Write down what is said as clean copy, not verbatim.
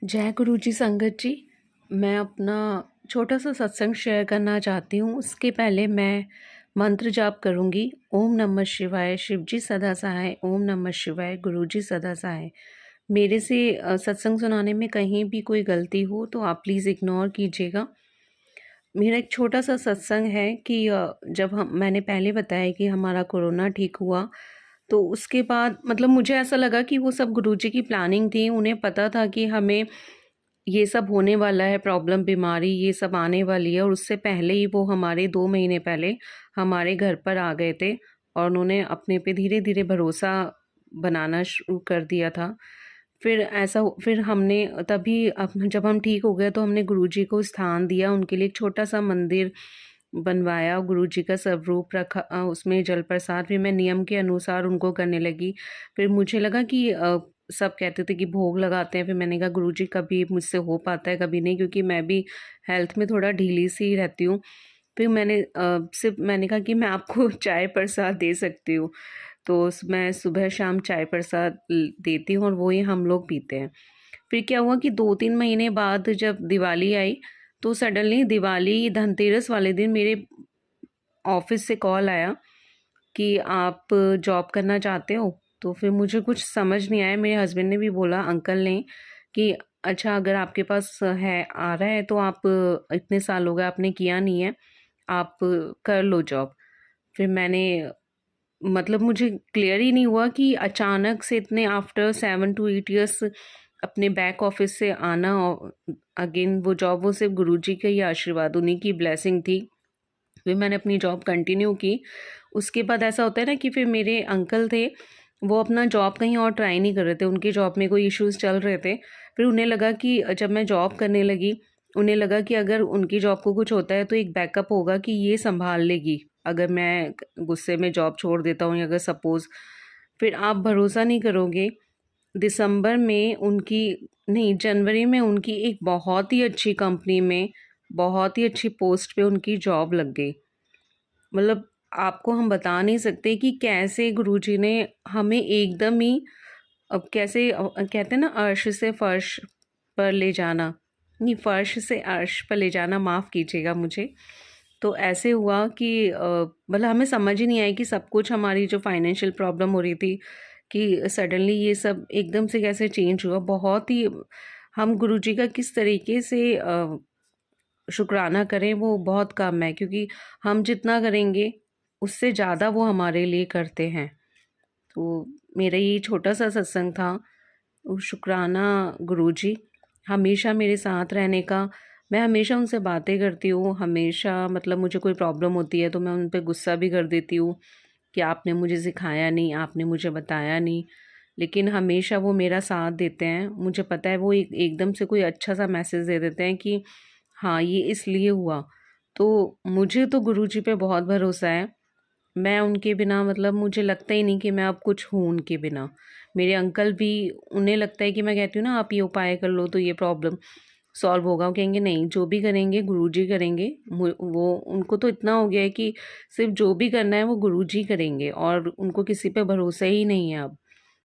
जय गुरु जी संगत जी। मैं अपना छोटा सा सत्संग शेयर करना चाहती हूँ। उसके पहले मैं मंत्र जाप करूँगी। ओम नमः शिवाय, शिव जी सदा सहाय। ओम नमः शिवाय, गुरु जी सदा सहाय। मेरे से सत्संग सुनाने में कहीं भी कोई गलती हो तो आप प्लीज़ इग्नोर कीजिएगा। मेरा एक छोटा सा सत्संग है कि जब मैंने पहले बताया कि हमारा कोरोना ठीक हुआ, तो उसके बाद मतलब मुझे ऐसा लगा कि वो सब गुरुजी की प्लानिंग थी। उन्हें पता था कि हमें ये सब होने वाला है, प्रॉब्लम, बीमारी ये सब आने वाली है, और उससे पहले ही वो हमारे 2 महीने पहले हमारे घर पर आ गए थे और उन्होंने अपने पे धीरे-धीरे भरोसा बनाना शुरू कर दिया था। फिर हमने तभी अब जब हम ठीक हो गए तो हमने गुरुजी को स्थान दिया, उनके लिए एक छोटा-सा मंदिर बनवाया, गुरुजी का स्वरूप रखा, उसमें जल प्रसाद भी मैं नियम के अनुसार उनको करने लगी। फिर मुझे लगा कि सब कहते थे कि भोग लगाते हैं, फिर मैंने कहा गुरुजी कभी मुझसे हो पाता है, कभी नहीं, क्योंकि मैं भी हेल्थ में थोड़ा ढीली-सी रहती हूँ। फिर सिर्फ़ मैंने कहा कि मैं आपको चाय प्रसाद दे सकती हूँ। तो मैं सुबह शाम चाय प्रसाद देती हूँ और वो ही हम लोग पीते हैं। फिर क्या हुआ कि 2-3 महीने बाद जब दिवाली आई, तो सडनली दिवाली धनतेरस वाले दिन मेरे ऑफ़िस से कॉल आया कि आप जॉब करना चाहते हो? तो फिर मुझे कुछ समझ नहीं आया। मेरे हस्बैंड ने भी बोला, अंकल ने, कि अच्छा अगर आपके पास है, आ रहा है तो आप, इतने साल हो गए आपने किया नहीं है, आप कर लो जॉब। फिर मैंने मतलब मुझे क्लियर ही नहीं हुआ कि अचानक से इतने आफ्टर 7 टू 8 इयर्स अपने बैक ऑफिस से आना, और अगेन वो जॉब, वो सिर्फ गुरुजी का ही आशीर्वाद, उन्हीं की ब्लेसिंग थी। फिर मैंने अपनी जॉब कंटिन्यू की। उसके बाद ऐसा होता है ना कि फिर मेरे अंकल थे, वो अपना जॉब कहीं और ट्राई नहीं कर रहे थे, उनकी जॉब में कोई इश्यूज़ चल रहे थे। फिर उन्हें लगा कि जब मैं जॉब करने लगी, उन्हें लगा कि अगर उनकी जॉब को कुछ होता है तो एक बैकअप होगा कि ये सँभाल लेगी, अगर मैं गुस्से में जॉब छोड़ देता हूँ या अगर सपोज़। फिर आप भरोसा नहीं करोगे, दिसंबर में उनकी, नहीं, जनवरी में उनकी एक बहुत ही अच्छी कंपनी में, बहुत ही अच्छी पोस्ट पे उनकी जॉब लग गई। मतलब आपको हम बता नहीं सकते कि कैसे गुरुजी ने हमें एकदम ही, अब कैसे कहते हैं ना, अर्श से फर्श पर ले जाना, नहीं, फर्श से अर्श पर ले जाना, माफ़ कीजिएगा मुझे। तो ऐसे हुआ कि मतलब हमें समझ ही नहीं आया कि सब कुछ, हमारी जो फाइनेंशियल प्रॉब्लम हो रही थी, कि सडनली ये सब एकदम से कैसे चेंज हुआ। बहुत ही हम गुरुजी का किस तरीके से शुक्राना करें, वो बहुत कम है, क्योंकि हम जितना करेंगे उससे ज़्यादा वो हमारे लिए करते हैं। तो मेरा ये छोटा-सा सत्संग था। शुक्राना गुरुजी, हमेशा मेरे साथ रहने का। मैं हमेशा उनसे बातें करती हूँ, हमेशा, मतलब मुझे कोई प्रॉब्लम होती है तो मैं उन पे गुस्सा भी कर देती हूँ कि आपने मुझे सिखाया नहीं, आपने मुझे बताया नहीं। लेकिन हमेशा वो मेरा साथ देते हैं। मुझे पता है वो एकदम से कोई अच्छा-सा मैसेज दे देते हैं कि हाँ, ये इसलिए हुआ। तो मुझे तो गुरुजी पे बहुत भरोसा है। मैं उनके बिना, मतलब मुझे लगता ही नहीं कि मैं अब कुछ हूँ उनके बिना। मेरे अंकल भी, उन्हें लगता है कि मैं कहती हूँ ना आप ये उपाय कर लो तो ये प्रॉब्लम सॉल्व होगा, वो कहेंगे नहीं, जो भी करेंगे गुरुजी करेंगे। वो, उनको तो इतना हो गया है कि सिर्फ जो भी करना है वो गुरुजी करेंगे और उनको किसी पे भरोसा ही नहीं है अब।